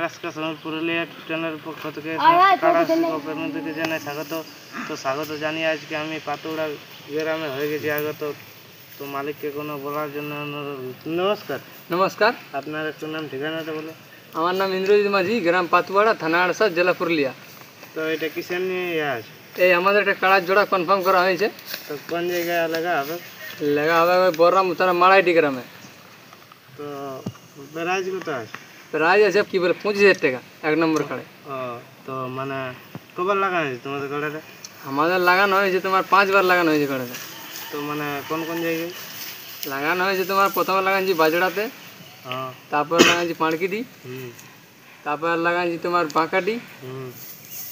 নমস্কার, সময় পুরুলিয়া চ্যানেলের পক্ষ থেকে আপনাদেরকে জানাই স্বাগত। তো স্বাগত জানিয়ে আজকে আমি পাতুড়া গ্রামে হয়ে গেছি আগত। তো মালিককে কোনো বলার জন্য নমস্কার। নমস্কার। আপনার একটু নাম ঠিকানাটা বলো। আমার নাম ইন্দ্রজিৎ মাঝি, গ্রাম পাতুয়াড়া, থানা আড়সা, জেলা পুরুলিয়া। তো এটা কিসের নিয়ে আছে? এই আমাদের একটা কাড়ার জোড়া কনফার্ম করা হয়েছে। তো কোন জায়গায় লাগা হবে? লাগা হবে ওই বড়রাম তারা মারাইটি গ্রামে। তো প্রাইজ কত আছে? প্রাইজ আছে কি বলে 25,000 টাকা, 1 নম্বর কাড়ে। ও তো মানে কবার লাগানো হয়েছে তোমাদের কাড়াটা? আমাদের লাগানো হয়েছে তোমার 5 বার লাগানো হয়েছে কাড়াটা। তো মানে কোন কোন জায়গায় লাগানো হয়েছে? তোমার প্রথমে লাগাইছি বাজড়াতে, তারপর লাগাইছি পাঁড়কিডি, তারপর লাগাইছি তোমার বাঁকাডি,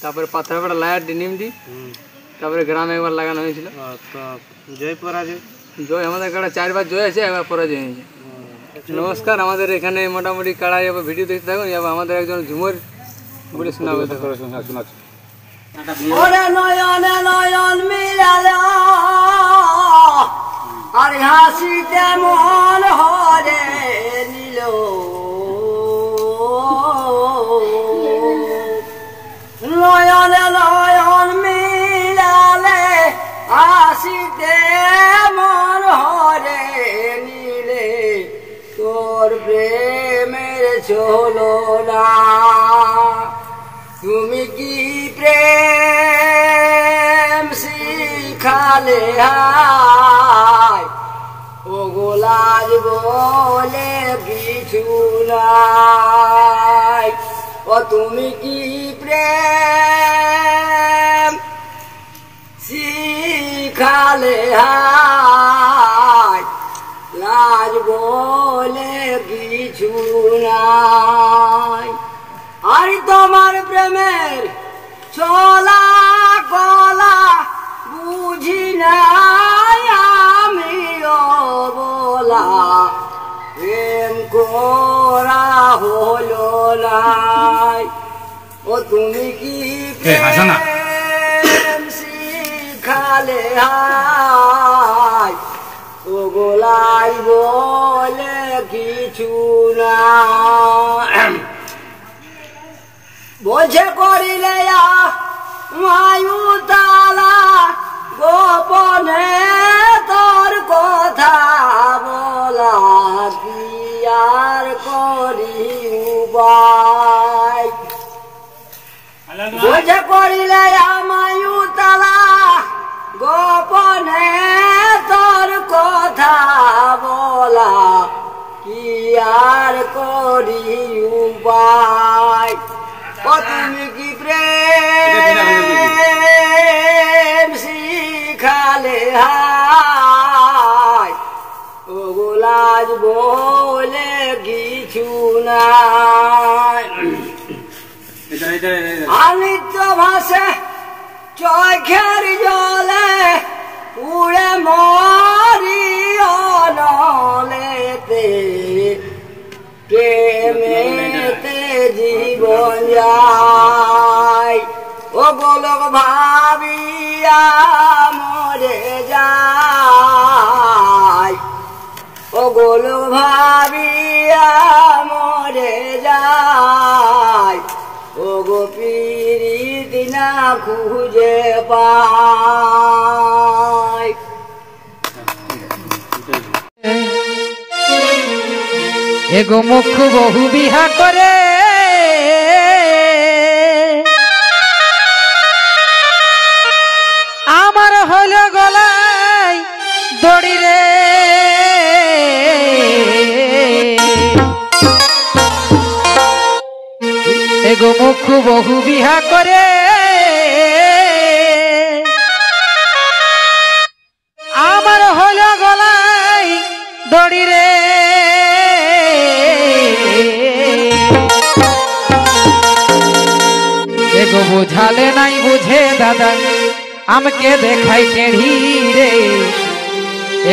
তারপরে পাথরপাড়া লায়াডি নিমডি, তারপরে গ্রামে একবার লাগানো হয়েছিল। তো জয় পরাজয়? জয় আমাদের কাড়া 4 বার জয় আছে, একবার পরাজয় হয়েছে। নমস্কার, আমাদের এখানে মোটামুটি কাড়া যাবে, ভিডিও দেখতে থাকুন। যাবে আমাদের একজন ঝুমুর বলে শোনাবে। নয়নে নয়ন মিলাল আর হাসিতে মন হরে নিল, নয়নে নয়ন মিলালে হাসিতে মন হরে নিলে, তোর প্রেমের চলো না। তুমি কি প্রেম শিখালে হায়, ও গোলাজ বলে কিছু নাই। ও তুমি কি প্রেম শিখালে হায়, লাজ বলে কিছু নাই। আর তোমার প্রেমের চলা কলা বুঝি নাই আমিও বলা, প্রেম করা হলো নাই। ও তুমি কি প্রেম শিখালে হায়, ও গোলাই বলে কিছু না। বোঝে করিলে মায়ু তালা, গোপনে তোর কথা বলা, কি আর করি উপায়। বোঝে করিলে মায়ু তালা, গোপনে তোর কথা বলা, কি আর করি উপায়। ও তুমি কি প্রেম শিখালে হায়, ও গোলাজ বলে কিছু নাই। আনিত্য ভাসে চোখের জলে উড়ে মরি অনলেতে, প্রেমেতে জীবন যায়। ও গোলক ভাবিয়া মরে যায়, ও গোলক ভাবিয়া মরে যায়। ও গোপীর না খুঁজে পায়। এগো মুখ বহু বিহা করে, আমার হইল গলায় দড়ি রে। এগো মুখ বহু বিহা করে, আমার হইল গলায় দড়ি রে। এগো বুঝালে নাই বুঝে দাদা, আমকে দেখাই টেढ़ी রে।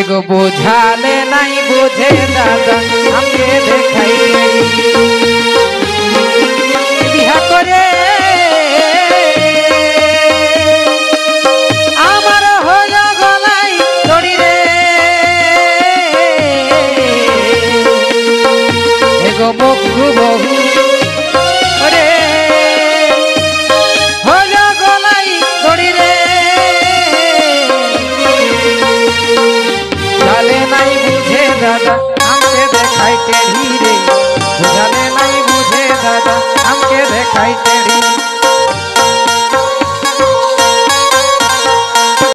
এগো বুঝালে নাই বুঝে দাদা, আমকে দেখাই বিহা করে, আমার হইল গলায় দড়ি রে। এগো মুখ বহু সাইতে